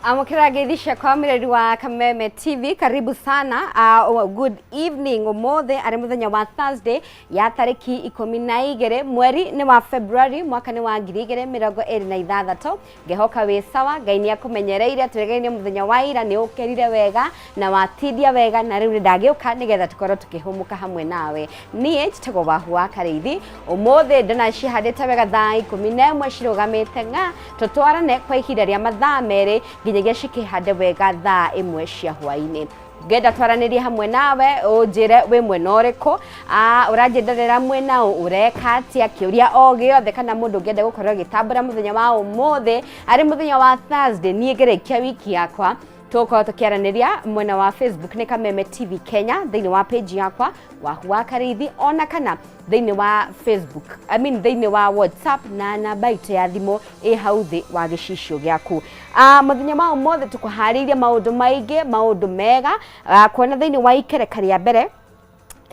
Amokera geithisha kwa mireri wa Kameme TV, karibu sana. Good evening umothe ari muthenya wa Thursday ya tariki 12 mweri ni wa February mwaka ni wa 2026. Ngehoka wi sawa, Ngai ni akumenyereire turegeine muthenya wa ira ni ukerire wega na watindia wega na riu ndagiuka nigetha tukorwo tukihumuka hamwe nawe. Nie njitagwo Wahua Kareithi, umothe ndona cihandite wega thaa 11 cirugamite nga tutwarane kwa ihinda ria mathaa meri nginyagia cikihande wega thaa 1 cia hwaini. Ngenda twaranirie hamwe nawe unjire we mwena uriku uranjenderera mwena ureka atia kiuria o giothe kana mundu ngende gukorwo gitambura muthenya wa umothe ari muthenya wa Thursday nie ngerekia wiki yakwa tuko tukiaraniria mwena wa Facebook ni Kameme TV Kenya thiini wa page yakwa Wahua Kareithi ona kana thiini wa Facebook thiini wa WhatsApp na namba itu ya thimu hau thi wa gicicio giaku. Muthenya wa umothe tukuhariria maundu maingi maundu mega kuona thiini wa ikereka ria mbere.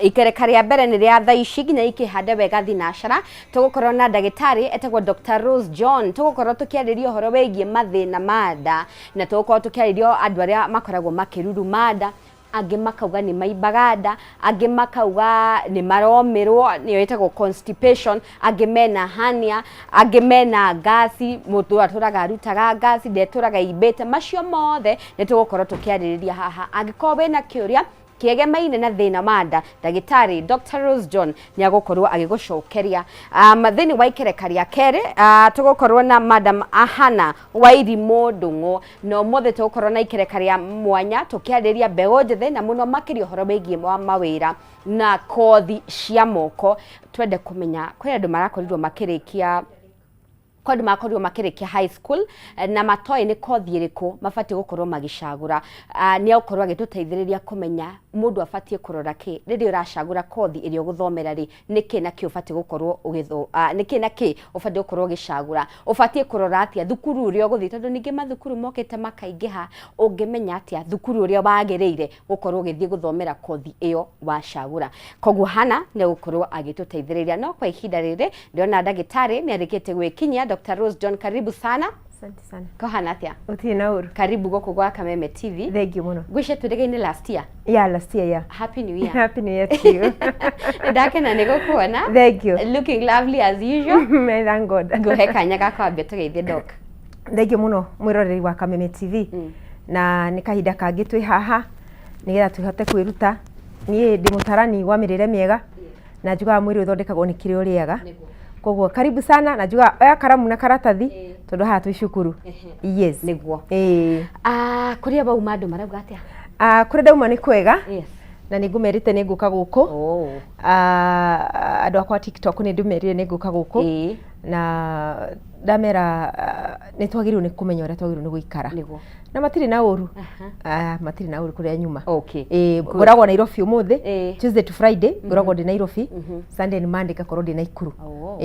Ikereka ria mbere ni ria thaici nginya ikihande wega thinacara tugukorwo na ndagitari etagwo Dr. Rose John tugukorwo tukiaririo horo wegie mathina mada na tugukorwo tukiaririo andu aria makoragwo makiruruma nda angi makauga ni maibagada angi makauga ni maromerwo ni yetagwo constipation angi mena hernia angi mena gasi mutu aturaga arutaga gasi ndeturaga ibete macio mothe ni tugukorwo tukiariria haha angikorwo wena kiuria kiegemaine na thina manda ndagitari Dr. Rose John ni agukorwo agigucokeria mathini wa ikereka ria kere tugukorwo na Madam Ahana Wairimu Ndungu no mothe tugukorwo na ikereka ria mwanya tukiariria mbego njithe na muno makirio horo wegie wa mawira na kothi cia moko twende kumenya kuri andu marakorirwo makirikia kodu makorirwo makirikia high school na matoi ni kothi iriku mafati gukorwo magicagura ni agukorwo agituteithiriria kumenya mundu afatie kurora ki riri uracagura kothi iri uguthomera ri niki naki ufati gukorwo ugitho niki naki ufati gukorwo gicagura ufati kurora atia thukuru uri uguthi tondu ningi mathukuru mokete makaingiha ungimenya atia thukuru uri wagereire gukorwo ugithie guthomera kothi iyo wacagura koguo hana ni gukorwo agituteithiriria no kwa ihinda riri ndiona ndagitari ni arikite gwikinyia Dr. Rose John, karibu sana. Asante sana. Kohana atia? Utina uru. Karibu goko gwa Kameme TV. Thank you muno. Gwishe turegeine last year. Yeah, last year, yeah. Happy New Year. Happy New Year to you. Ndakena nego kuona. Thank you. Looking lovely as usual. May thank God. Guhe kanya gakwambia tugeithie doc. Thank you muno mwiroreri wa Kameme TV. Na nikahinda kangi twi haha nigetha tuhote kwiruta nie ndi mutarani wa mirire miega na njuga mwiri uthondekagwo ni kirio riega. Koguo karibu sana na juga oya karamu na karatathi tondu haha twi cukuru. Yes Niguo. Kuria bau mandu marauga atia? Kuri dauma ni kwega. Yes. Na ningumerite ni nguka guku. Oh. Andu akwa TikTok ni ndumerire ni nguka guku. Na ndamera ni twagirwo ni kumenya uria twagirwo ni guikara. Niguo. Na matiri na uru. Matiri na uru kuria nyuma. Okay. Ngoragwo Nairobi umuthi Tuesday to Friday ngoragwo ndi Nairobi. Sunday ni Monday gakorwo ndi Naikuru.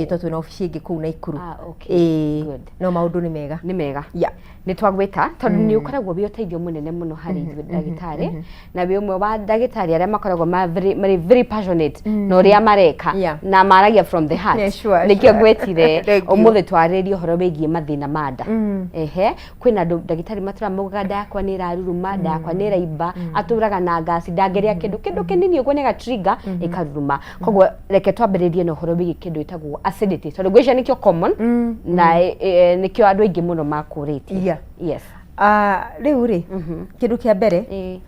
Tatu na ofisi ingi kuu Naikuru. Okay. Good. No maundu ni mega. Ni mega. Yeah. Ni twagwita tondu ni ukoragwo bi uteithio munene muno hari ndagitari na bi umwe wa ndagitari aria makoragwo very passionate no ria mareka na maragia from the heart. Nikio gwetire umuthi twaririo horo wegie mathina manda. Kwina ndagitari matura muga ndakwa ni raruruma ndakwa ni raimba aturaga na gasi ndangeria kindu kinini ugo nega trigger ikaruruma. Koguo reke twambiririe no horo wegie kindu itagwo acidity tondu gwisha nikio common na nikio andu aingi muno makurite. Yes. Riu ri kindu kia mbere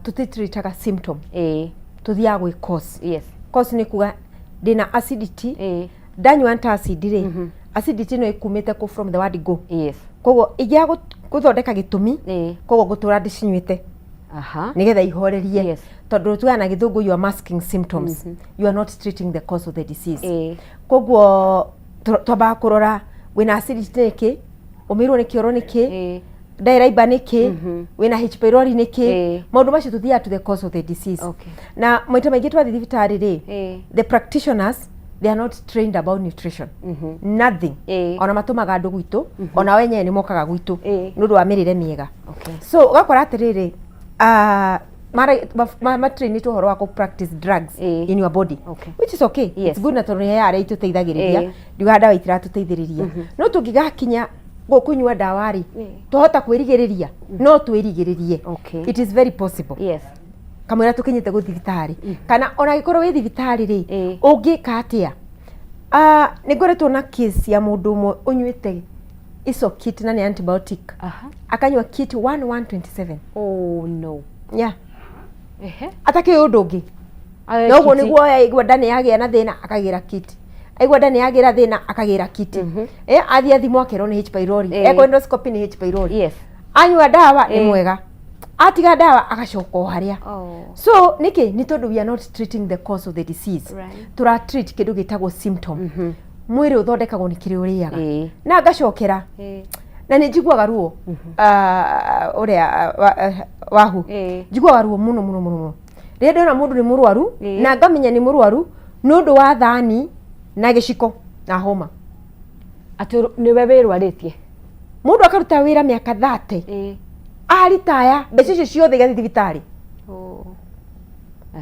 tutitreataga symptom. Tuthia gwi cause. Yes. Cause ni kuga ndina acidity. Ndanywa antacid ri acidity no ikumite ku from the word go. Yes. Koguo igia guthondeka gitumi koguo gutura ndicinyuite nigetha ihorerie. Yes. Tondu tuana githungu you are masking symptoms. You are not treating the cause of the disease. Koguo twaba kurora wina acidity niki umirwo ni kioro niki ndairaiba niki wina H pylori niki maundu macio tuthia to the cause of the disease. Na maita maingi twathi thibitari ri the practitioners they are not trained about nutrition. Nothing. Ona matumaga andu gwitu ona wenye ni mokaga gwitu nundu wa mirire miega. So ugakora atiriri ma train to horo wa practice drugs in your body, which is okay. It's good na tondu ya ari ituteithagiriria ndiuga ndawa itira tuteithiriria no tungigakinya kunywa dawa ri tuhota kwirigiriria no twirigiririe it is very possible yes kamwira tukinyite go thibitari kana ona gikorwo wi thibitari ri ungika atia ni ngoretwo na case ya mundu umwe unyuite iso kit na ni antibiotic akanywa kit 1127 oh no yeah atake udungi noguo niguo aigua ndani yagia na thina akagira kit aigua ndani yagira thina akagira kit athia athimo akerwo ni H pylori endoscopy ni H pylori yes anywa dawa ni mwega atiga dawa agacoka haria so niki ni tondu we are not treating the cause of the disease tura treat kindu gitagwo symptom mwiri uthondekagwo ni kiri uriaga na ngacokera na ni njiguaga ruo uria wahu njiguaga ruo muno ria ndona mundu ni murwaru na ngamenya ni murwaru nundu wa thani na giciko na homa atu ni wewe rwaritie mundu akaruta wira miaka 30 aritaya mbeca icio ciothe igathi thibitari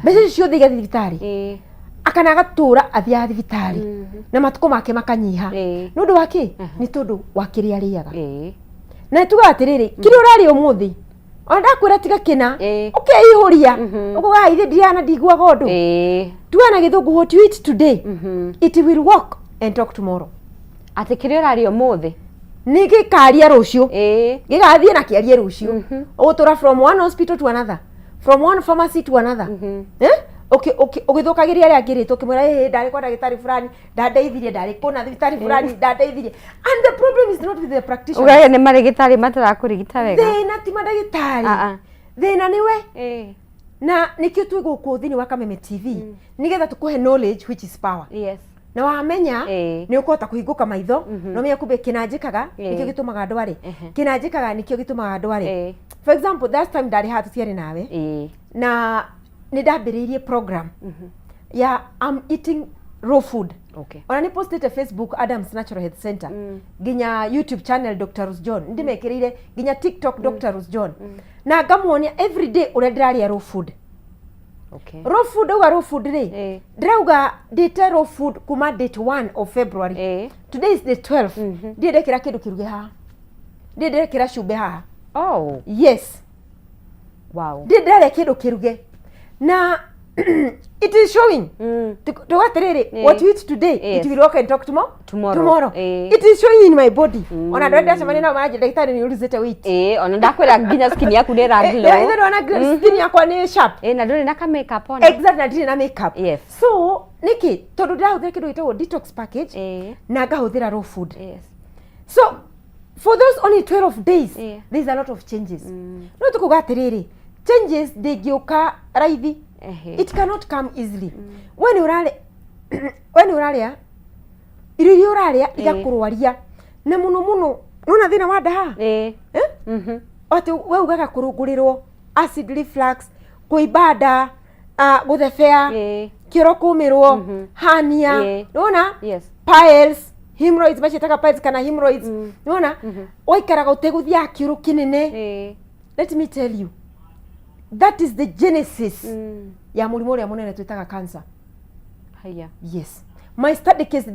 mbeca icio ciothe igathi thibitari akana agatura athia thibitari na matuko make makanyiha nundu waki ni tondu wa kiria riaga na tuga atiriri kiri urari umuthi ona ndakwira tiga kina ukeihuria ukuga ithe ndiana ndigwa gondo tuana githungu what you eat today it will work and talk tomorrow ati kiri urari umuthi ni gikaria rucio gigathie na kiarie rucio ugutura from one hospital to another from one pharmacy to another okay ugithukagiria ria ngirito kimwira ndari kwa ndagitari fulani ndandeithirie ndari kuna thibitari fulani ndandeithirie and the problem is not with the practitioner ugaye ni marigitari matarakurigita wega thina ti mandagitari thina niwe na nikio twi guku thini wa Kameme TV nigetha tukuhe knowledge which is power yes na wamenya ni ukota kuhinguka maitho no menya kumbe kinanjikaga nikio gitumaga andu ari kinanjikaga nikio gitumaga andu ari for example that time ndari hatu tiari nawe na ni ndambiriirie program ya I'm eating raw food ona ni posted Facebook Adams Natural Health Center ginya YouTube channel Dr. Rose John ndimekirire ginya TikTok Dr. Rose John na ngamuonia every day ure ndiraria raw food raw food ri ndirauga date raw food kuma date 1 of February today is the 12th ndidekira kindu kiruge ha ndidekira cumbe ha yes wow ndidekira kindu kiruge na it is showing tugatiriri what you eat today it will work and talk tomorrow it is showing in my body ona ndenda semani na maji daktari ni ulizete weight ona ndakwira nginya skin yaku ni rangi lo ona skin yakwa ni sharp na nduri na ka makeup ona exactly na ndiri na makeup yes so niki tondu ndahuthira kindu gitagwo detox package na ngahuthira raw food so for those only 12 days there's a lot of changes no tukuga atiriri changes they gioka raithi it cannot come easily when uraria irio uraria igakurwaria na muno nuna thina wa daha ati we ugaga kurungurirwo acid reflux kuibada guthebea kiro kumirwo hernia nona piles hemorrhoids bachitaga piles kana hemorrhoids nona waikaraga uteguthia kiru kinene let me tell you that is the genesis ya murimu uria munene twitaga cancer haya yes my study case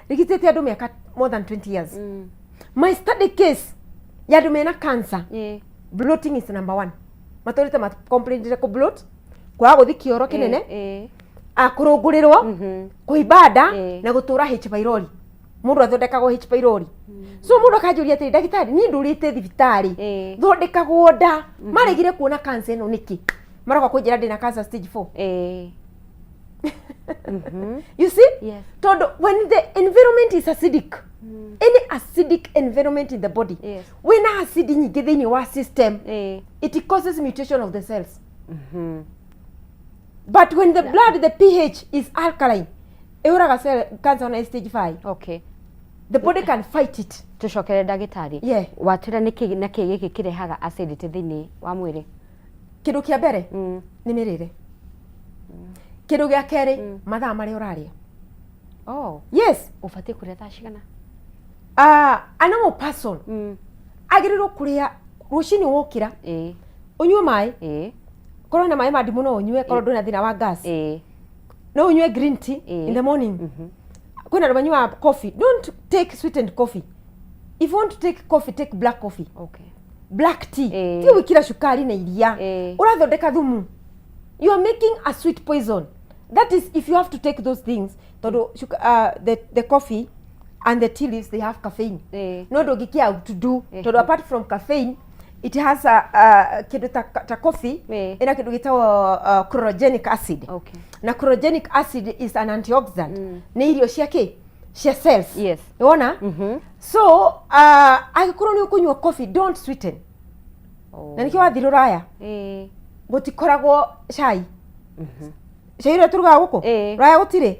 rigitete andu miaka more than 20 years my study case ya andu mena cancer bloating is number 1 matorite ma complaint ko bloat kwa guthi kioro kinene akurungurirwo kuibada na gutura H pylori mundu athondekagwo H pylori so mundu akanjuria ati ndagitari ni ndurite thibitari thondekagwo nda maregire kuona cancer no niki maroka kunjira ndina cancer stage 4 you see todo when the environment is acidic any acidic environment in the body when acid nyingi thini wa system it causes mutation of the cells but when the blood the pH is alkaline euraga cell cancer on stage 5 the body can fight it tucokere ndagitari watira niki giki kirehaga acidity thini wa mwiri kindu kia mbere ni mirire kindu gia keri mathaa mari uraria yes ufatie kuria thaa cigana a normal person agirirwo kuria rucini wokira unywe mai korwo na mai madi muno unywe korwo nduna thina wa gas no unywe green tea in the morning kuna banywa coffee don't take sweetened coffee if you want to take coffee, take black coffee. Okay. Black tea. Ti wikira shukari na iria. Urathondeka thumu. You are making a sweet poison. That is if you have to take those things. The coffee and the tea leaves, they have caffeine. No dogikia to do. Apart from caffeine, it has a kidu ta coffee ina kidu gitawa chlorogenic acid. Okay. Na chlorogenic acid is an antioxidant. Ni irio ciake cia cells. Yes. Unaona? So agikuru ni ukunywa coffee, don't sweeten. Na nikiwa thiru raya. Gutikoragwo chai. Chai ro turuga guku. Raya gutire.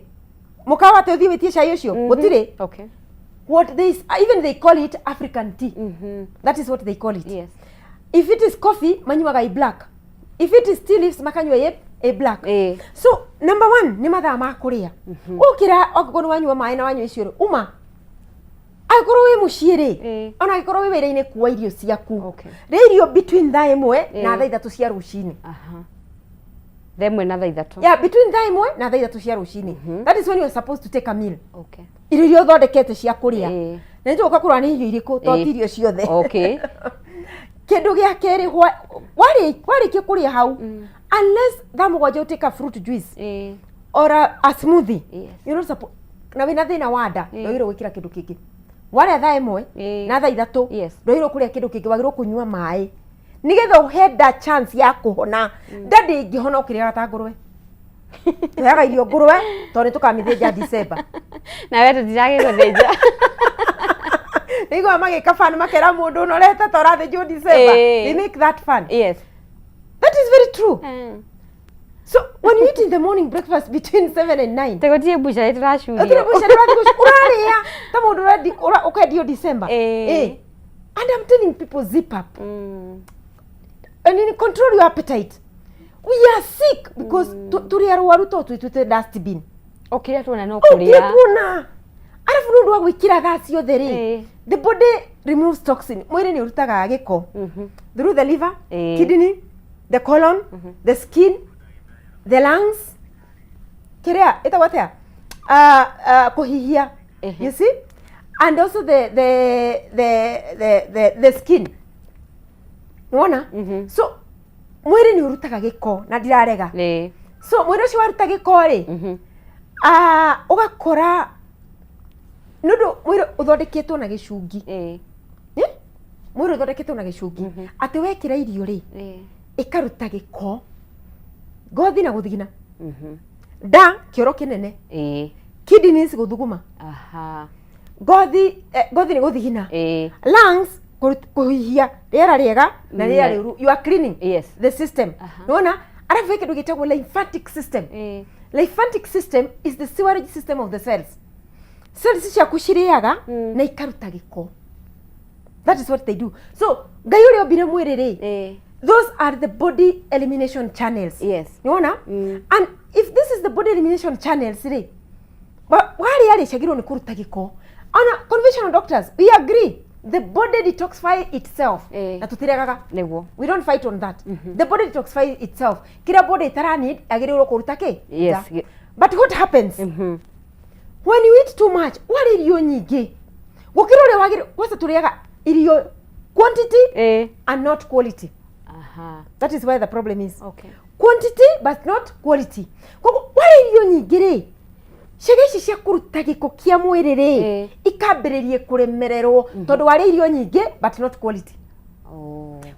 Mukawa te uthie witie chai ucio gutire. Okay. What they even they call it African tea. That is what they call it. Yes. If it is coffee, manyuaga a black. If it is tea leaves, makanywa a black. So number one, ni mathaa ma kuria. Ukira okugonu wanywa mai na wanywa icio uma. Agorwo wi muciiri. Ona agorwo wi wira-ini kuwa irio ciaku. Okay. Irio between thaa imwe na thaa ithatu cia rucini. Thaa imwe na thaa ithatu. Yeah, between thaa imwe na thaa ithatu cia rucini. That is when you are supposed to take a meal. Okay. Irio thondekete cia kuria. Na ndio ukakurwa ni irio iriku to irio ciothe. Okay. Kindu gia keri wari ke kuria hau unless thaa mugwanja you take a fruit juice or a smoothie. You not supposed na wina thina wanda no iro gwikira kindu kingi. Wale thaa imwe na thaa ithatu ndoiro kuria kindu kingi wagirwo kunywa mai nigetha uheda chance ya kuhona ndadi ingihona ukiria ta ngurwe yaga irio ngurwe to ni tukamithia December na wewe tujage guthinja nigo magika fan makera mundu no leta to rathinjwo December. They make that fun. Yes, that is very true. So when you eat in the morning breakfast between 7 and 9 tegotie busha itrashuri atire busha uraria ta mundu ready ukadio December. And I'm telling people, zip up and in control your appetite. We are sick because turi arwaru to twite dustbin. Okay, tuna no kuria. Okay, tuna arafu nundu wa gwikira thaa ciothe ri the body removes toxin. Mwiri ni urutaga giko through the liver, kidney, the colon, the skin, the lungs. Kiria itawatea kuhihia. You see? And also the skin. Unaona? So mwiri ni urutaga giko na ndirarega. So mwiri ucio waruta giko ri ugakora nundu mwiri uthondeketwo na gicungi. Mwiri uthondeketwo na gicungi ati wekira irio ri ikaruta giko gothi na guthigina da kioro kinene kidneys guthuguma gothi ni guthigina lungs kuhihia riera riega na riera riuru. You are cleaning the system. Unaona arafu kindu gitagwo lymphatic system. Lymphatic system is the sewerage system of the cells. Cells cia kushiriaga na ikaruta giko. That is what they do. So ngai uri obire mwiri ri those are the body elimination channels. Unaona? And if this is the body elimination channels ri wari yari shagiro ni kuruta giko. Ana conventional doctors we agree the body detoxify itself. Na tutiriagaga neguo. We don't fight on that. The body detoxify itself. Kira body itara need agiriro kuruta ke. But what happens when you eat too much? Wari irio nyingi gukirore wagire wasa turiaga irio quantity and not quality. That is where the problem is. Quantity but not quality. Wari irio nyingi ri shegeci cia kuruta giko kia mwiri ri ikambiririe kuremererwo tondu wari irio nyingi but not quality.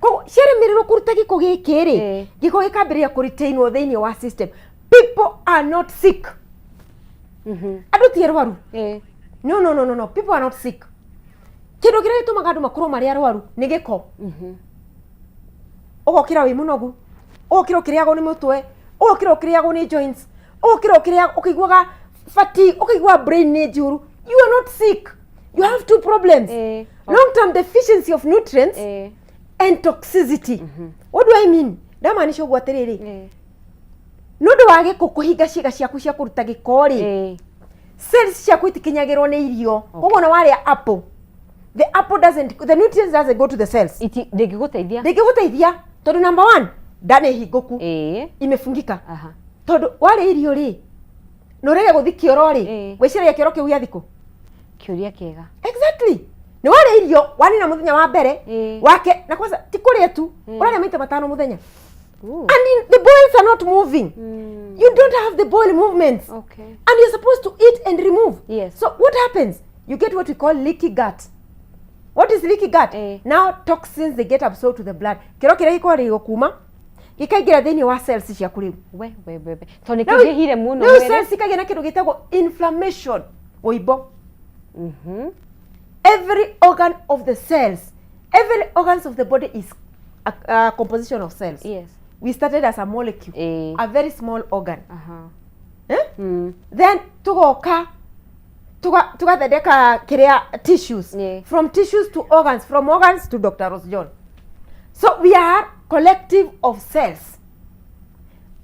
Koguo ciremererwo kuruta giko giki ri giko gikambiriria kuritainwo thiini wa system. People are not sick. Adu ti arwaru. No. People are not sick. Kindu kiria gitumaga andu makuru mari arwaru ni giko. Ugokira wi munogu. Ugokira ukiriago ni mutwe. Ugokira ukiriago ni joints. Ugokira ukiriago ukiguaga fatigue. Ukigua brain ni juru. You are not sick. You have two problems. Long-term deficiency of nutrients and toxicity. What do I mean? Damaanisha ugwa tiriri. Nundu wa giko kuhinga ciiga ciaku cia kuruta giko ri cells ciaku itikinyagirwo ni irio. Koguo na waria apple, the nutrients doesn't go to the cells. Ndingiguteithia tondu number one ndani hinguku imefungika. Tondu waria irio ri no rege guthi kioro ri wiciria kioro kiu giathiko kiuria kiega. Exactly. ni wale irio wani na muthenya wa mbere wake na kwanza tikuria tu urare maita matano muthenya. And the boils are not moving. You don't have the boil movements. Okay. And you're supposed to eat and remove. Yes. So what happens? You get what we call leaky gut. What is leaky gut? Now toxins, they get absorbed to the blood. Kiro kira iko ri gukuma gikaigira thini wa cells cia kuriu. We. To ni kigihire muno mwere. No cells ikagira na kindu gitagwo inflammation. Oibo. Every organ of the cells, every organs of the body is a composition of cells. Yes. We started as a molecule, a very small organ. Then tugoka tugathondeka kiria tissues, from tissues to organs, from organs to Dr. Rose John. So we are collective of cells.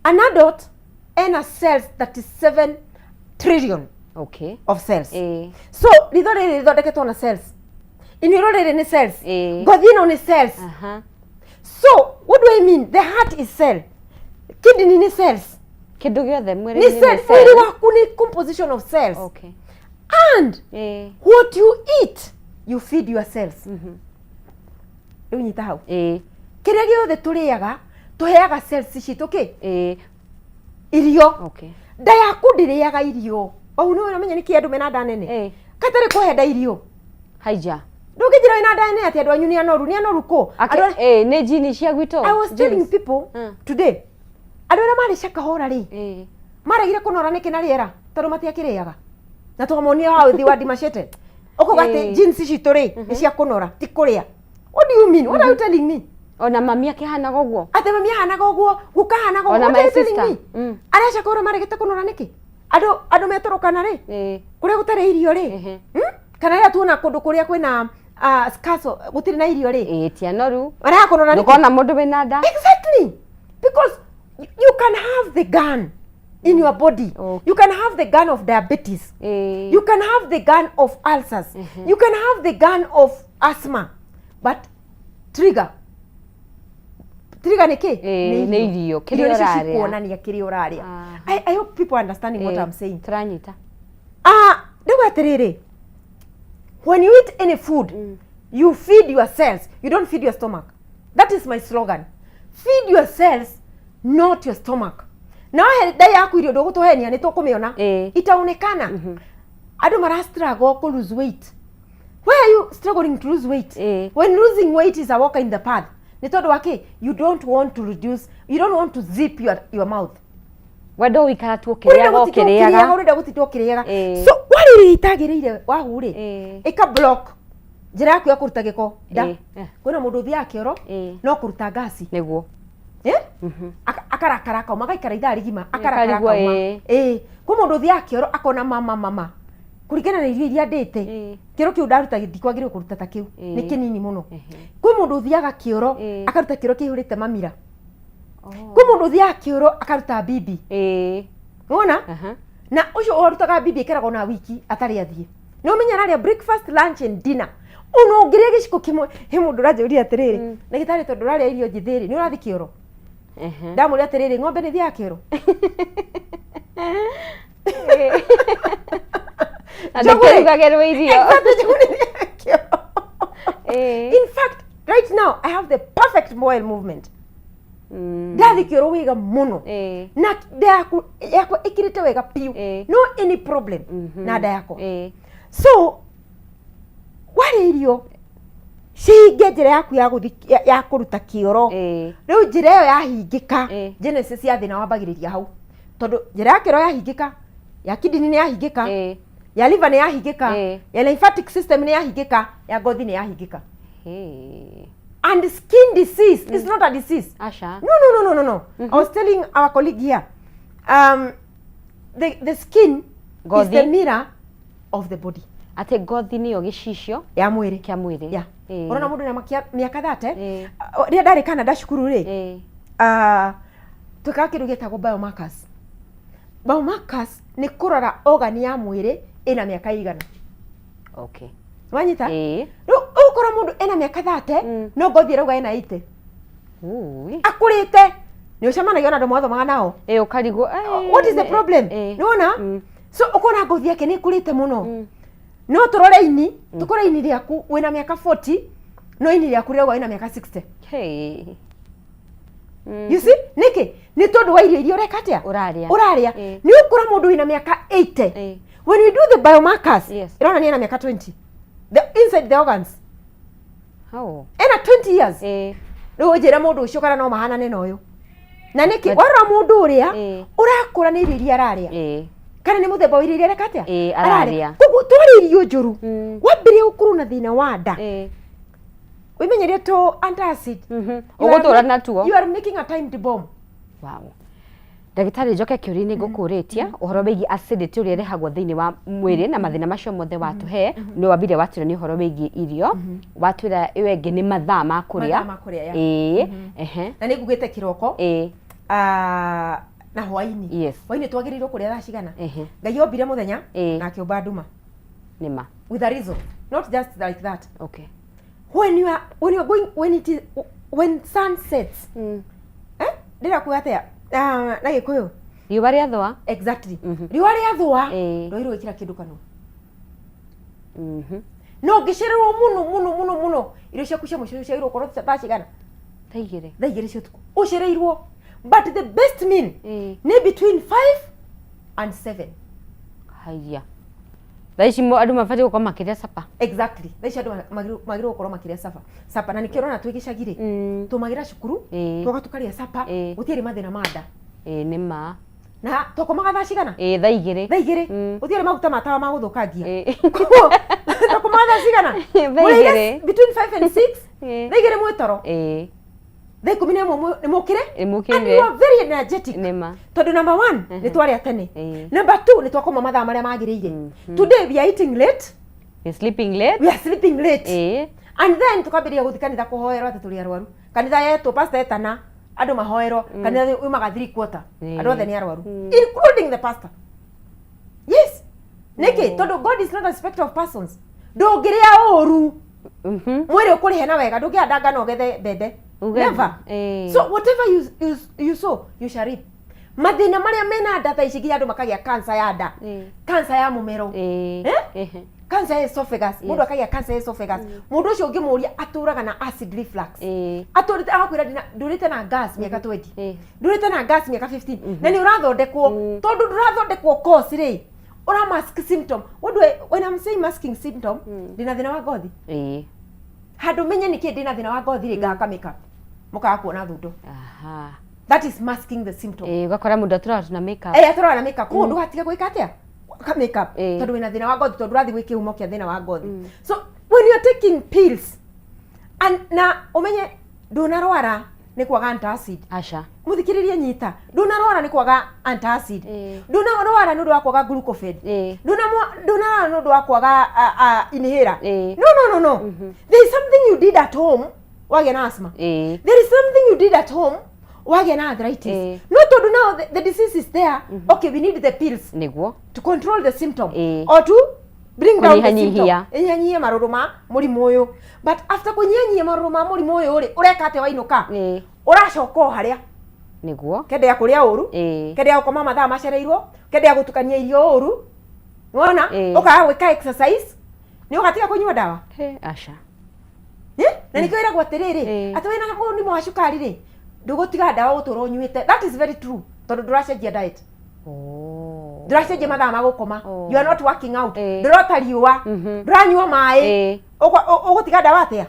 An adult ena cells 37 trillion of cells. So lithondeketwo na cells. Inirorere ni cells. Gothino ni cells. So what do I mean? The heart is cell. Kidney ni cells. Kindu giothe mwiri ni cells. Mwiri waku ni composition of cells. Okay. And what you eat, you feed your cells. Unyita hau. Kiria giothe turiaga tuheaga cells citu irio. Okay. Nda yaku ndiriaga irio. Au no uramenya niki andu mena nda nene. Katari kuhenda irio. Haija. Ndugijira ina nda nene ati andu anyu ni anoru ko. Ne jini cia gwito. I was telling people today. Andu ara mari shaka hora ri. Maragire kunora niki na riera. Tondu matiakiriaga. Na tukamonia hau thi wadi machete. Oko gate jeans citu ri ni cia kunora ti kuria. What do you mean? What are you telling me? Ona mami akihana goguo. Ate mami ahana goguo, gukahana goguo. Ona my sister. Areca kora marigite kunora niki? Ado metorokana ri? Kuria gutare irio ri? Kana ria tuona kundu kuria kwina scarce gutiri na irio ri? Ti anoru. Ara kunora niki? Ndukona mundu wina nda. Exactly. Because you can have the gun in your body. You can have the gun of diabetes. You can have the gun of ulcers. You can have the gun of asthma. But trigger niki? Ni irio. Kiri oraria. Kuonania kiri oraria. I hope people understanding what I'm saying. Tranyita. Ndugu atiriri. When you eat any food, you feed your cells. You don't feed your stomach. That is my slogan. Feed your cells, not your stomach. Na nda yaku irio ndugutuhenia ni tukumiona. Itaonekana. Adu mara struggle to lose weight. Why are you struggling to lose weight? When losing weight is a walk in the path. Nitodo wake, you don't want to reduce, you don't want to zip your mouth. Wado wikara tu okiriaga okiriaga. Urenda gutitu okiriaga. So wari itagirire wahuri. Ika block. Njira yaku ya kuruta giko. Kuna mundu thia kioro no kuruta gasi. Niguo. Akarakara ka magaikara ithaa rigima akarakara ka. Kwa mundu thia kioro akona mama. Kurigana na irio iria ndite kiro kiu ndaruta ndikwagire kuruta ta kiu ni kinini muno. Kwa mundu thiaga kioro akaruta kiro kihurite mamira. Kwa mundu thiaga kioro akaruta bibi. Wona? Na ucio orutaga bibi ikerago na wiki atari athie. No menya naria breakfast, lunch and dinner. Uno ngire giciko kimwe he mundu rajuria atiriri. Na gitari tondu raria irio njithiri ni urathi kioro. Ndamuri atiriri ng'ombe ni thiaga kioro. In fact, right now I have the perfect bowel movement. Ndathi kioro wiga muno. Na yako ikirite wega piu. No any problem na nda yako. So wari irio cige njira yaku ya kuruta kioro. Riu njira iyo yahingika genesis ya thina wambagiriria hau. Tondu njira ya kioro yahingika, ya kidney ni yahingika, ya liver ni yahingika, ya lymphatic system ni yahingika, ya ngothi ni yahingika. And skin disease is not a disease. Asha. No. I was telling our colleague here, the skin is the mirror of the body. Ate ngothi niyo gicicio ya mwiri kia mwiri. Yeah. Urona mundu na miaka thate ria ndari kana ndacukuru ri tukakiru gitagwo biomarkers. Biomarkers ni kurora organ ya mwiri ina miaka igana. Okay. Wanyita? Riu ukora mundu ina miaka thate no ngothi rauga ina 80. Akurite ni ucemanagia na andu mwathomaga nao. Ukarigo. What is the problem? Nona? So ukona ngothi yake ni kurite muno. no turore ini tukore ini rĩaku wĩna mĩaka 40 no ini rĩaku rĩagu wĩna mĩaka 60. Hey. You see niki ni tondu wa irio iria ureka atia uraria ni ukura mundu wina miaka 80 when we do the biomarkers irona ni na miaka 20 the inside the organs ena 20 years riu njira mundu ucio kana no mahanane na uyu na niki wara mundu uria urakura ni irio araria kana ni muthemba wa irio iria ureka atia araria koguo twari irio njuru wambire ukuru na thina wa nda wimenyeria to antacid ugutura natuo you are making a timed bomb. Wow. Ndagitari njoke kiuri-ini ngukuritia uhoro wigi acidity uria rehagwo thiini wa mwiri na mathina macio mothe watuhe ni wambire watwira ni uhoro wigi irio watwira iwe ngi ni mathaa ma kuria na ni ngugite kiroko na hwaini hwaini twagirirwo kuria thaa cigana ngai ombire muthenya na akiumba nduma nima with a reason not just like that. Okay. When you are going when sun sets ndira kugatea na gikuyu riũa rĩathũa exactly riũa rĩathũa ndoirwo ikira kindu kanua no ngicererwo muno irio ciaku cia mucio cia irokorwo thaa cigana thaa igĩrĩ cia ũtukũ ucereirwo but the best mean ni between 5 and 7. Haya thaici andu mabati gukorwo makiria sapa exactly thaici andu magirwo gukorwo makiria sapa na nikirona twi gicagiri tumagira cukuru tuga tukaria sapa gutiari mathina manda nima na tokomaga thaa cigana thaa igĩrĩ gutiari maguta matawa ma guthukangia tokomaga thaa cigana between 5 and 6 thaa igĩrĩ mwitoro thaa ikũmi na ĩmwe nĩ mũkire and you are very energetic tondu number 1 ni twaria tene number 2 ni twakoma mathaa maria magiriire today we are eating late we are sleeping late and then tukambiria guthi kanitha kuhoerwo ati tuli arwaru kanitha yetu pastor etana andu mahoerwo kanitha umaga 3/4 andu othe ni arwaru including the pastor. Yes niki tondu God is not a respecter of persons ndungiria uru mwiri ukurihe na wega ndungiandanga no gethe mbembe never. So whatever you sow you shall reap. Mathina maria mena nda thaa ici nginya andu makagia cancer ya nda cancer ya mumero cancer ya esophagus mundu akagia cancer ya esophagus mundu ucio ungimuria aturaga na acid reflux aturite agakwira ndurite na gas miaka 20 ndurite na gas miaka 15 na ni urathondekwo tondu ndurathondekwo cause ri ura mask symptom when I'm saying masking symptom dina thina wa ngothi handu menye niki dina thina wa ngothi ri ngaka makeup mukaga kuona thundo that is masking the symptom ugakora mundu atura na makeup atura na makeup mundu gatiga gwika atia ka makeup tondu wina thina wa ngothi tondu rathi gwiki humo kia thina wa ngothi so when you are taking pills and na umenye ndunarwara ni kwaga antacid acha muthikiririe nyita ndunarwara ni kwaga antacid ndunarwara ni ndu wa kwaga glucophage ndunarwara ni ndu wa kwaga inhaler no there is something you did at home wage na asthma there is something you did at home wage na arthritis no tondu now the disease is there okay we need the pills niguo to control the symptom or to bring down the symptom enyanyie maruru ma murimu uyu but after kunyanyia maruru ma murimu uyu ri ureka ate wainuka uracoka haria niguo kende ya kuria uru kende ya gukoma mathaa macereirwo kende ya gutukania irio uru wona ukaga gwika exercise ni ugatiga kunyua dawa acha na nikwira gwa tiriri ati wina mundu wa cukari ri ndugutiga dawa uturo nyuite that is very true tondu nduracenjia diet nduracenjia mathaa ma gukoma you are not working out ndurota riua nduranyua mai ugutiga dawa atia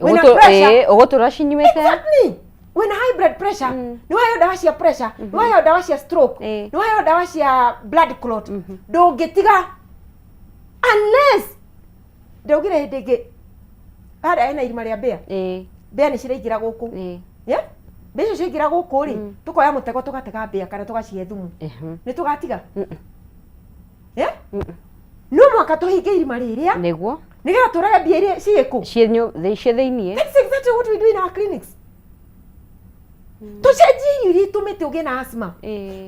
wina pressure ugutura cinyuite exactly wina high blood pressure ni wayo dawa cia pressure ni wayo dawa cia stroke ni wayo dawa cia blood clot ndungitiga unless ndugire hindingi hada ena irima ria bea bea ni ciraingira guku bea ciraingira guku ri tukoya mutego tugatega bea kana tugacie thumu ni tugatiga no mwaka tuhinge irima riria niguo nigetha turage bea iria ciiku cienyo thiini that's exactly what we do in our clinics tucenjie irio tumite ugie na asthma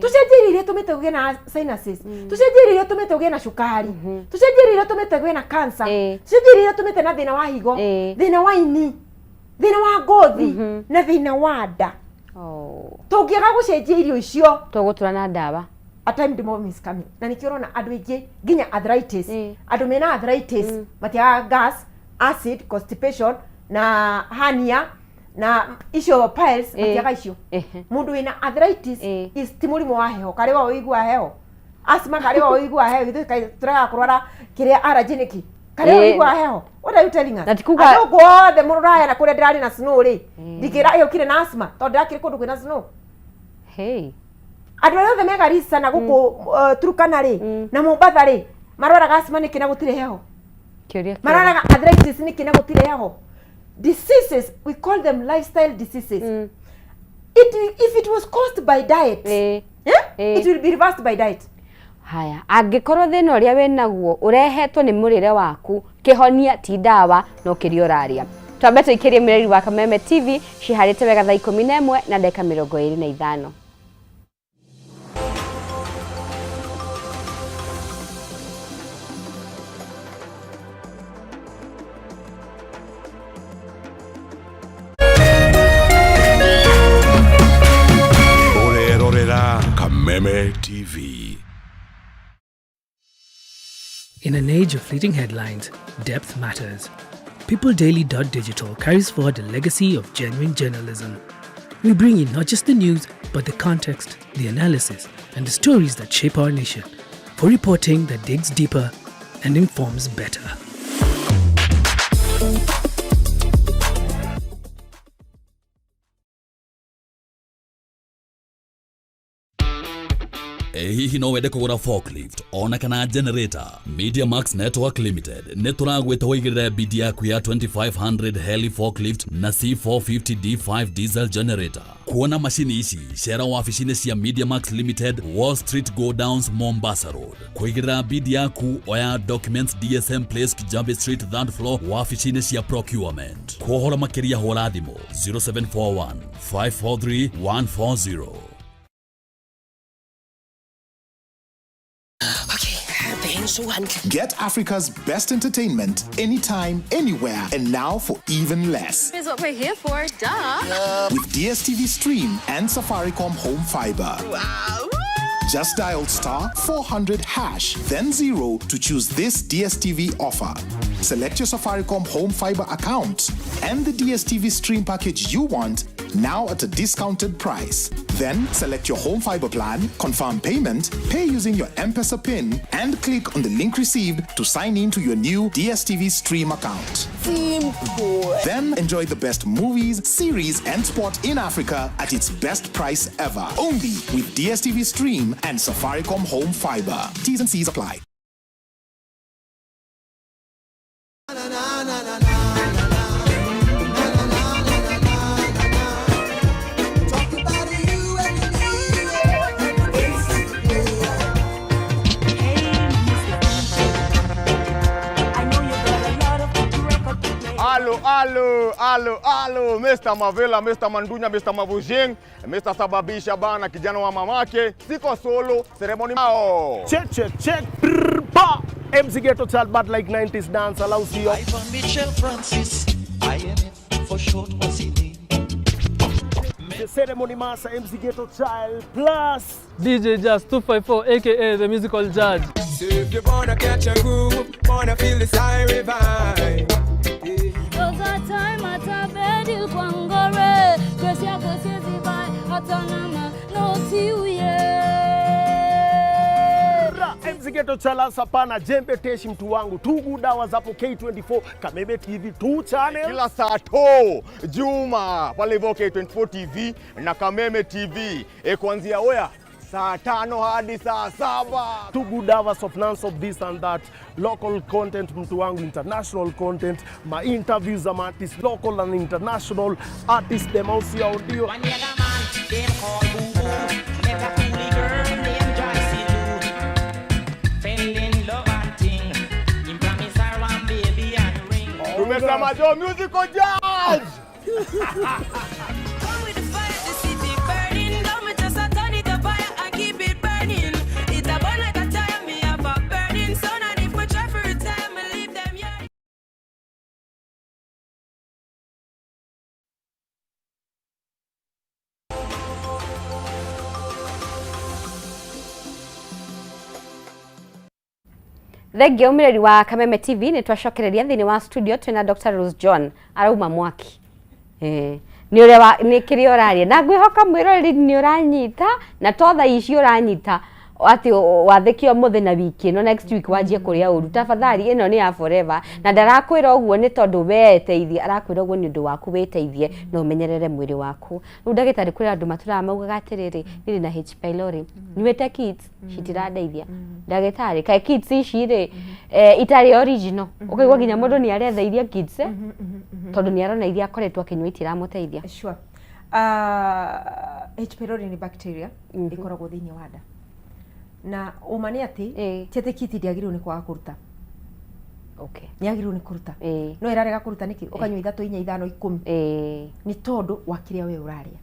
tucenjie irio tumite ugie na sinuses tucenjie irio tumite ugie na cukari tucenjie irio tumite ugie na cancer tucenjie irio tumite na thina wa higo thina wa ini thina wa ngothi na thina wa nda tungiaga gucenjia irio icio tugutura na dawa a time the mom is coming na nikiona andu ingi ginya arthritis andu mena arthritis matia gas acid constipation na hernia na isho piles matia icio mundu wina arthritis is timurimo wa heho kare wa uigua heho asthma kare wa uigua heho ithu kai turaga kurwara kiria allergenic kare wa uigua heho. What are you telling us? Ado go the muraya na kure ndirari na snow ri dikira yo kire na asthma to ndirakire kundu kwina snow. Hey, andu othe mega risa na guku Turkana ri na Mombasa ri marwaraga asthma ni kina gutire heho marwaraga arthritis ni kina gutire heho. Diseases, we call them lifestyle diseases. If it was caused by diet, it will be reversed by diet. Haya, angikorwo thina uria we naguo urehetwo ni murire waku kihonia ti dawa no kirio raria. Twambe tuikirie miriri wa Kameme TV ciharite wega thaa 11 na dakika 25. Kameme TV. In an age of fleeting headlines, depth matters. PeopleDaily.digital carries forward a legacy of genuine journalism. We bring in not just the news, but the context, the analysis, and the stories that shape our nation. For reporting that digs deeper and informs better. Hihi no wende kugura forklift ona kana generator. Media Max Network Limited neturagweta wigirira bidi yaku ya 2500 heli forklift na C450 D5 diesel generator. Kuona mashini ici shera waficine cia Media Max Limited, Wall Street Go Downs, Mombasa Road. Kuigirira bidi yaku oya documents DSM Place Kijambe Street 3rd floor waficine cia procurement. Kuhora makiria hora thimo 0741 543 140. Get Africa's best entertainment anytime, anywhere, and now for even less. Here's what we're here for, duh. With DSTV Stream and Safaricom Home Fiber. Wow. Just dial *400# then 0 to choose this DSTV offer. Select your Safaricom Home Fiber account and the DSTV Stream package you want, now at a discounted price. Then select your home fiber plan, confirm payment, pay using your M-Pesa PIN, and click on the link received to sign in to your new DSTV Stream account. Simple. Then enjoy the best movies, series, and sport in Africa at its best price ever. Only with DSTV Stream and Safaricom Home Fiber. T's and C's apply. Alo, Mr. Mavela, Mr. Mandunya, Mr. Mavujing, Mr. Sababisha bana kijana wa mamake, siko solo, ceremony mao. Check, brrrpa. MC Ghetto child bad like 90s dance, allows you. I'm from Michelle Francis, IMF for short, what's it mean? The ceremony master, MC Ghetto child, plus DJ Just 254, aka the musical judge. So if you wanna catch a groove, wanna feel the siren vibe. Time at a bed, you can go red. Cause you're going to see by Atanama, no tea. MC Ghetto chala sapana jembe teshi mtu wangu 2 good hours hapo K24 Kameme TV 2 channel Kila saa to Juma pale hivyo K24 TV na Kameme TV kuanzia oya saa 5 hadi saa 7. 2 good hours of non-stop this and that, local content mtu wangu, international content, my interviews am artists, local and international artists, them also audio. Tumesema jo musical judge. Thengio umireri wa Kameme TV ni twacokereria thini wa studio twina Dr. Rose John arauma mwaki ni uria ni kirio rarie na ngwihoka mwiroreri ni uranyita na totha ici uranyita ati wathikio muthe na wiki no next week wajie kuria uru tafadhali ino ni ya forever na ndarakwira uguo ni tondu weteithie arakwira uguo ni undu waku weteithie no umenyerere mwiri waku ru ndagitari kwira andu matura maugaga atiriri niri na H pylori niwete kits citiradeithia ndagitari kai kits ici ri itari original ukaigwa ginya mundu ni aretheiria kits tondu ni arona iria akoretwo akinywa itiramuteithia sure H pylori ni bacteria ikoragwo thiini wa nda na umani ati tete kiti ndiagirwo ni kwaga kuruta okay niagirwo ni kuruta no irarega kuruta niki ukanywa 3 4 5 10 ni tondu wakiria we uraria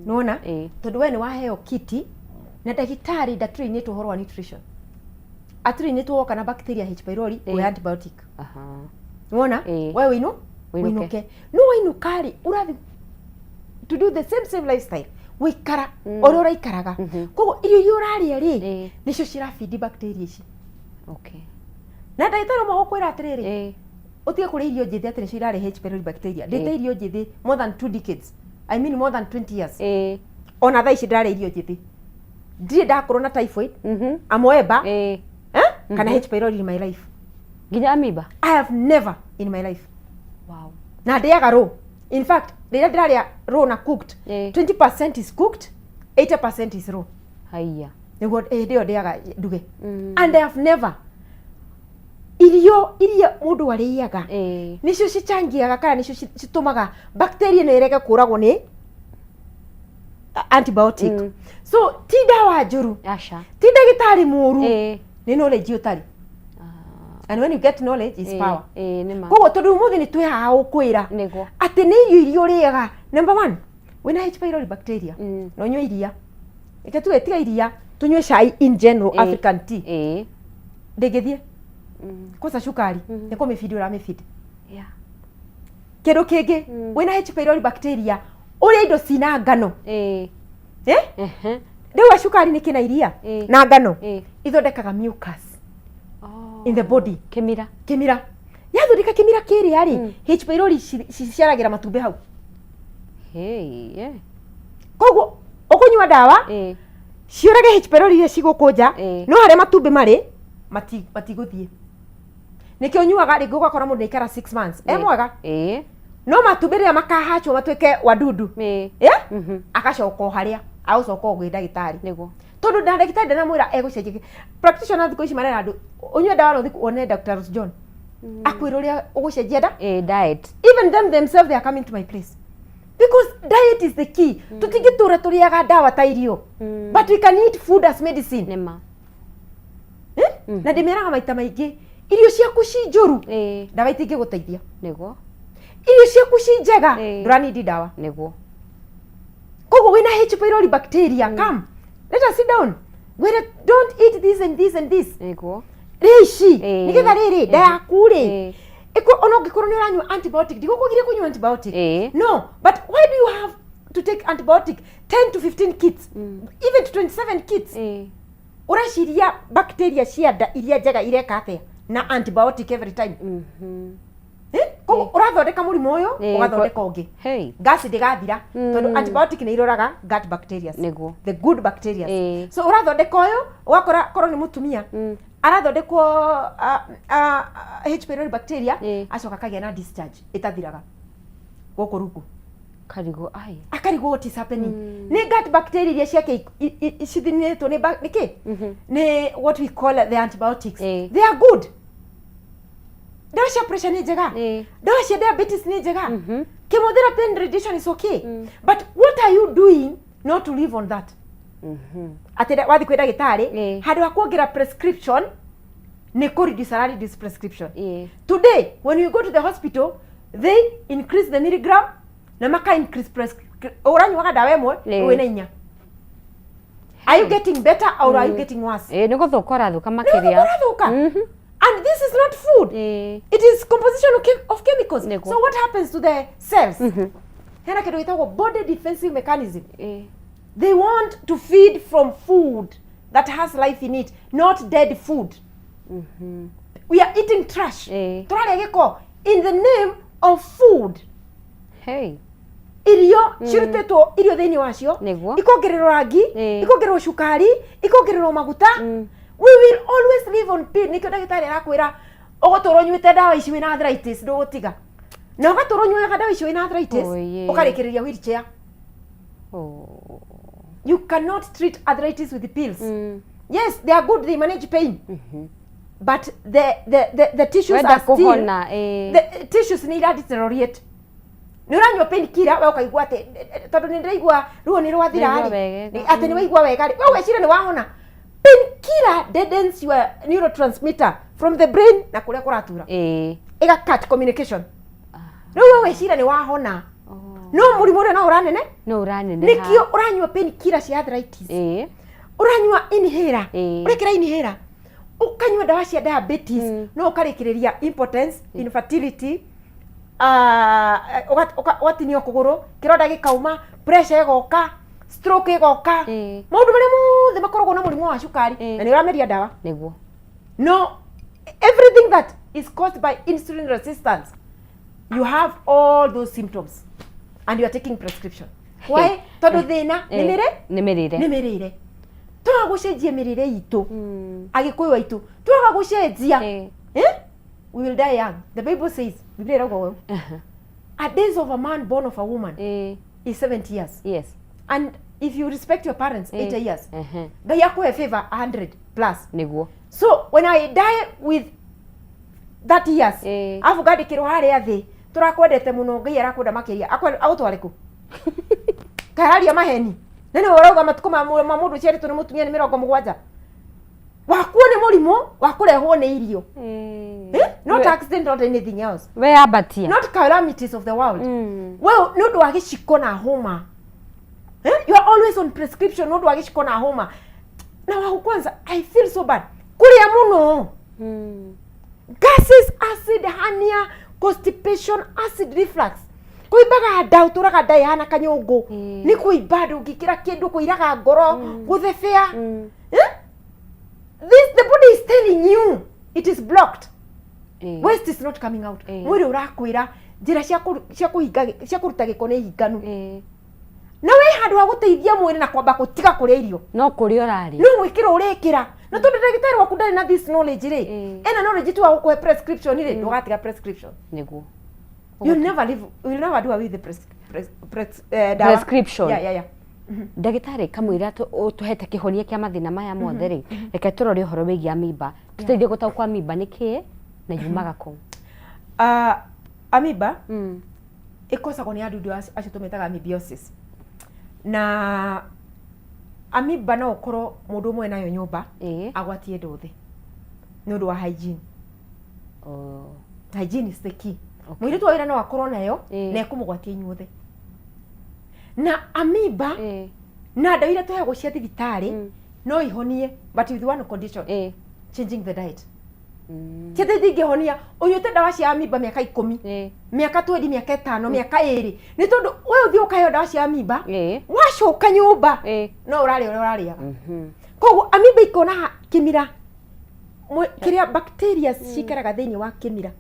nona tondu we ni waheo kiti na ndagitari ndatrainitwo horo wa nutrition atrainitwo kana bacteria H pylori we antibiotic nona we winuke no winukari urathi to do the same lifestyle wikara orora ikaraga kogo irio uraria ri nicio cirafeed bacteria ici okay na ndagitari magokwira atiriri utige kuri irio njithi ati nicio irare H pylori bacteria ndite irio njithi more than 2 decades I mean more than 20 years ona thaa ici ndare irio njithi ndire ndakorwo na typhoid amoeba kana H pylori in my life ginya amoeba I have never in my life wow na ndiaga raw in fact ndiraria raw na cooked 20% is cooked 80% is raw haiya niguo ndio ndiaga nduge and I have never irio mundu ariaga nicio cichangiaga kana nicio citumaga bacteria no irege kuragwo ni antibiotic so ti dawa njuru asha ti ndagitari muru ni knowledge utari and when you get knowledge is power nima kogo tondu muthi ni twihaga ukwira ati ni irio uriaga number 1 wina H pylori bacteria no nywe iria ikatuge tiga iria tunywe chai in general African tea ndegethie kosa shukari ni ko mifidi ura mifidi kero kege wina H pylori bacteria uri indo cina ngano ndewa shukari ni kina iria na ngano ithondekaga mucus in the body kimira yathondeka kimira kiri ari H pylori ciciaragira matumbi hau koguo ukunywa dawa ciurage H pylori iria cigukunja no haria matumbi mari matiguthie nikio nyuaga ringi ugakora mundu ikara 6 months mwega no matumbi ria makahachwo matwike wadudu akacoka haria aucoka gwi ndagitari niguo tondu ndagitari ndanamwira egucenjie practitioner thiko ici marera andu unywe dawa no thiku one Dr. Rose John akwira uria ugucenjia diet even them themselves they are coming to my place because diet is the key tutigitura turiaga dawa ta irio but we can eat food as medicine nema na ndimeraga maita maingi irio ciaku ci njuru dawa itingi guteithia niguo irio ciaku ci njega ndurani dawa niguo kogo wina H pylori bacteria come let us sit down don't eat this and this and this niguo rici nigetha riri ndayaku ri ono ngikorwo ni uranywa antibiotic ndigukugire kunywa antibiotic no but why do you have to take antibiotic 10 to 15 kits even to 27 kits urashiria bacteria cia iria njega ireka atia na antibiotic every time koguo urathondeka murimu uyu ugathondeka ungi gas ndigathira tondu antibiotic ni iroraga gut bacteria the good bacteria so urathondeka uyu ugakora korwo ni mutumia arathondekwo H pylori bacteria acoka kagia na discharge itathiraga guku ruku karigo akarigo what is happening ni gut bacteria iria ciake cithinitwo ni niki ni what we call the antibiotics they are good dawa cia pressure ni njega dawa cia diabetes ni njega chemotherapy and radiation is okay but what are you doing not to live on that atenda wathi kwenda gitari handu ha kuongira prescription ni ku reduce this prescription today when you go to the hospital they increase the milligram na maka increase uranywa dawa emwe wina inya are you getting better or are you getting worse ni guthukora thuka makiria and this is not food it is composition of chemicals so what happens to the cells hena kitu gitagwo body defensive mechanism they want to feed from food that has life in it not dead food We are eating trash. Turaria giko in the name of food. Hey. Irio cirutetwo irio thiini wacio ikongererwo rangi ikongererwo cukari ikongererwo maguta. We will always live on pain. Nikio ndagitari arakwira ugotoro nywite dawa ici wina arthritis ndugutiga na ugatoro nywaga dawa ici wina arthritis ukarekereria wheelchair. You cannot treat arthritis with the pills. Yes, they are good, they manage pain. But the tissues are still the tissues need to deteriorate. Nuranywa pain killer we ukaigua ati tondu ni ndiraigua ruo ni rwathira ati ni waigua wega we wecire ni wahona. Pain killer deadens your neurotransmitter from the brain na kuria kuratura iga cut communication. We wecire ni wahona no murimu ri no uranene nikio uranywa pain killer cia arthritis uranywa inhaler urekera inhaler ukanywa dawa cia diabetes no ukarekereria impotence, infertility, watinio kuguru kironda gikauma, pressure igoka, stroke igoka, maundu maria mothe makoragwo na murimu wa cukari na ni urameria dawa niguo. No, everything that is caused by insulin resistance, you have all those symptoms and you are taking prescription. Why? Tondu thina ni mirire twaga gucenjia mirire itu agikuyu waitu twaga gucenjia we will die young. The Bible says, a days of a man born of a woman is 70 years. Yes. And if you respect your parents, 80 years. Ngai akuhe favor 100 plus. Niguo. So when I die with 30 years, afu gadikiro haria thi turakwendete muno Ngai arakwenda makiria agutware ku kararia maheni nene urauga matuko ma mundu ciari tu ni mutumia ni 70 wakuo ni murimo wakurehwo ni irio not accident, not anything else. We abatia not calamities of the world. Well, no do agiciko na homa. You are always on prescription, no do agiciko na homa. Na wa kwanza I feel so bad kuria muno gases, acid, hernia, constipation, acid reflux, kuibaga ndau turaga ndai hana kanyungu ni kuiba ndungikira kindu kuiraga ngoro guthebea. The body is telling you it is blocked. Waste is not coming out. Mwiri urakwira njira cia kuruta giko ni hinganu. Na we handu wa guteithia mwiri na kwamba gutiga kuria irio no kuria urari no gwikira urikira na tondu ndagitari waku ndari na this knowledge ri ena knowledge tu wa gukuhe prescription ri ndugatiga prescription niguo. You will never do away with the prescription. Yeah. Ndagitari kamwira tuhete kihonia kia mathina maya mothe ri reke turore uhoro wigi amiba tuteithie gutauka amiba niki na yumaga ku amiba ikosagwo ni andu acio tumetaga amibiosis na amiba no ukorwo mundu umwe nayo nyumba agwatie nduthi ni undu wa hygiene. Hygiene is the key. Mwiri tu wira no akorwo nayo na ekumugwatia inyuothe na amiba na ndawa iria tuhegwo cia thibitari no ihonie but with one condition, changing the diet. Kete ndingihonia unyute ndawa cia amiba miaka 10 miaka 20 miaka 5 miaka 2 ni tondu we uthio ukayo ndawa cia amiba wacoka nyumba no urariaga koguo amiba ikona kimira kiria bacteria cikaraga thiini wa kimira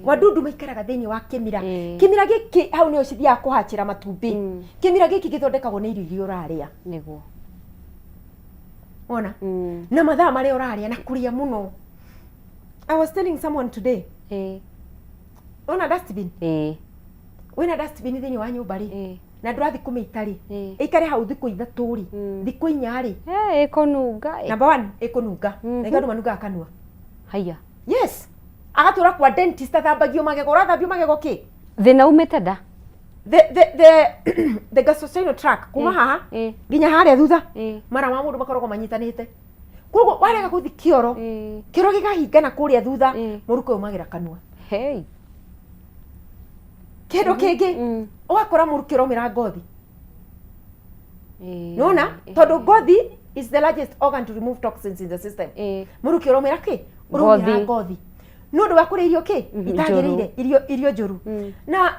wadudu maikaraga thiini wa kimira kimira giki hau ni ucithia kuhachira matumbi kimira giki githondekagwo ni irio uraria niguo ona na mathaa maria uraria na kuria muno. I was telling someone today ona dustbin wina dustbin thiini wa nyumba ri na ndurathi kumita ri ikare hau thiku 3 ri thiku 4 ri ikununga number 1 ikununga na manunga kanua haya. Yes, agatura kwa dentist athambagio magego rathambio magego ki thina umete da the gastrointestinal tract kuma haha ginya haria thutha mara ma mundu makoragwo manyitanite koguo warega kuthi kioro gikahingana kuria thutha muruko umagira kanua. Hey, kindu kingi ugakora murukiro umira ngothi nona tondu ngothi is the largest organ to remove toxins in the system. Murukiro umira ki urumira ngothi nundu wa kuria irio ki itagirire irio njuru na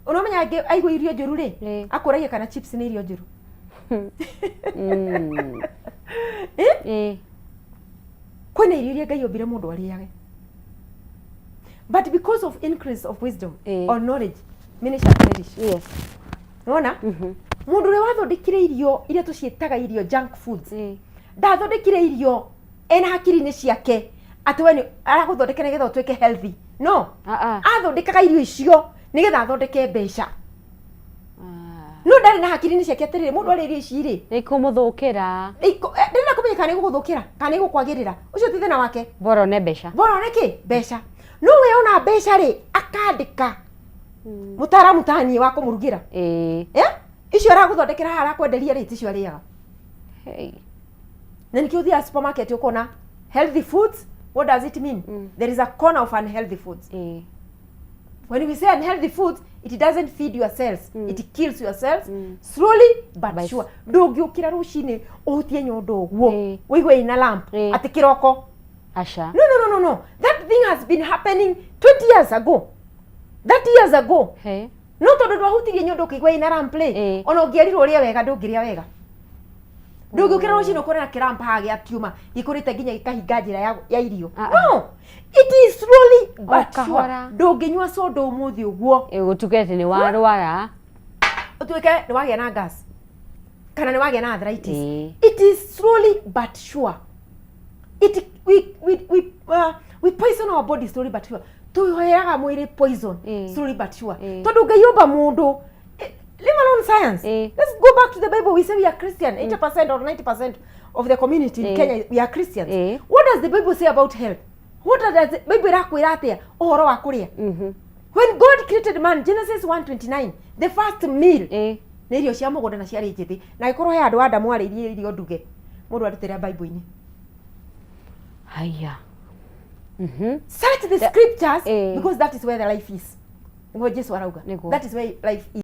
unomenya aigwa irio njuru ri akuragia kana chips ni irio njuru. kwena irio iria Ngai ombire mundu ariage, but because of increase of wisdom or knowledge many shall perish. Yes. Unaona? Mundu ule wathondekire irio iria tucietaga irio junk foods, ndathondekire irio ena hakiri-ini ciake ati we ni araguthondeka nigetha utuike healthy. No, athondekaga irio icio nigetha athondeke mbeca. No ndari na hakiri-ini ciake atiriri mundu ari irio ici ri ni kumuthukira, ndina kumenya kana iguguthukira kana igukwagirira, ucio ti thina wake. Bora ne mbeca, bora ne ki mbeca. No we ona mbeca ri akandika mutaramu tani wa kumurugira icio araguthondekera hara kwenderia ri ticio ariaga. Na nikio thia supermarket ukona healthy foods. What does it mean? There is a corner of unhealthy foods. When we say unhealthy foods, it doesn't feed your cells. It kills your cells slowly but sure. Ndungiukira rucini uhutie nyondo guo wigwe ina lamp ati kiroko. Asha. No. That thing has been happening 20 years ago. 30 years ago. No tondu ndwahutirie nyondo kigwe ina lamp play. Ona ungiarirwo ria wega ndungiria wega. Ndungiukira rucini ukora na kirampa hage atiuma ikurite nginya gikahinga njira ya irio. No. It is slowly but sure. Ndunginywa soda umuthi uguo gutukete ni warwara, utuike ni wagia na gas kana ni wagia na arthritis. It is slowly but sure. We poison our body slowly but sure. Tuhoyaga mwiri poison slowly but sure. Tondu Ngai omba mundu, leave alone science. Let's go back to the Bible. We say we are Christian. 80% or 90% of the community in Kenya, we are Christians. What does the Bible say about health? What does the Bible rakwira atia ohoro wa kuria? When God created man, Genesis 1:29, the first meal ni irio cia mugunda na ciari njithi, na ikorwo he andu Adamu aririe irio nduge mundu arutira Bible-ini. Haya. Search the scriptures because that is where the life is. Ngo Jesu arauga. That is where life is.